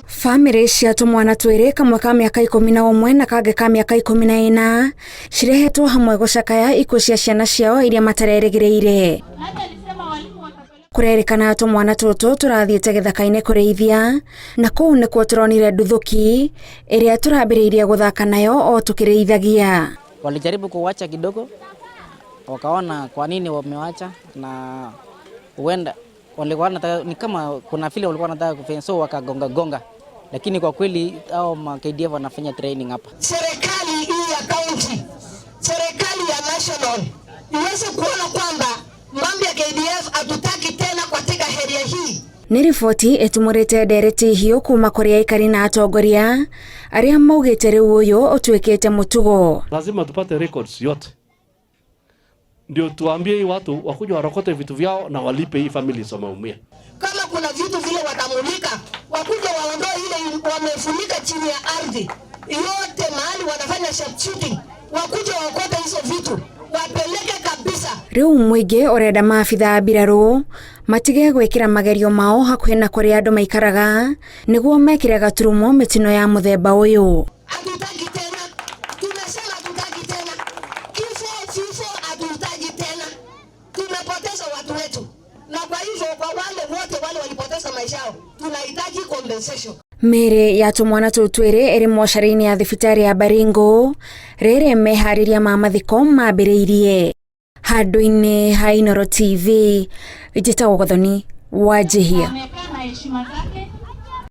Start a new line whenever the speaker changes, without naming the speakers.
Family cia tũmwana twĩrĩ kamwe ka mĩaka 11 na kangĩ ka mĩaka 14 cirehetwo hamwe gũcakaya ikuũ cia ciana ciao iria matarerĩgĩrĩire. Kũrerĩkana tũmwana tũtũ tũrathiĩte gĩthaka-inĩ kũrĩithia, na kũu nĩkuo tũronire nduthoki ĩrĩa tũrambĩrĩirie gũthaka nayo o tũkĩrĩithagia.
Walijaribu kuwacha kidogo, wakaona kwa nini wamewacha, na huenda walikuwa wanataka, ni kama kuna vile walikuwa wanataka kufanya, so wakagonga, lakini kwa kweli hao KDF wanafanya training hapa.
Serikali hii ya county, serikali ya national iweze kuona kwamba mambo ya KDF hatutaki tena katika area hii.
Ni riboti itumurite ndereti hiyo kuma kũrĩ aikari na atongoria arĩa maugĩte rĩu ũyũ ũtuĩkĩte mũtugo.
Lazima tupate records yote, ndio tuambie hii watu wakuja warokote vitu vyao na walipe hii families wameumia.
Kama kuna vitu vile watamulika, wakuja waondoe ile wamefunika chini ya ardhi yote, mahali wanafanya shooting, wakuja waokote hizo vitu wapeleke kabisa.
Rĩu mũingĩ ũrenda maabitha mbirarũ matige gwĩkĩra magerio mao hakuhĩ na kũrĩa andũ maikaraga nĩguo mekĩre gaturumo mĩtino ya mũthemba ũyũ.
Hatutaki tena, tunasema hatutaki tena, kifo hatutaki tena, tumepoteza watu wetu, na kwa hivyo kwa wale wote wale walipoteza maisha yao tunahitaji compensation. Mĩĩrĩ ya tũmwana tũu twĩrĩ ĩrĩ mocarĩ-inĩ ya thibitarĩ ya Baringo, rĩrĩ meharĩria ma mathiko mambĩrĩirie. Handũ-inĩ ha Inooro TV, njĩtagwo Gathoni Wanjihia.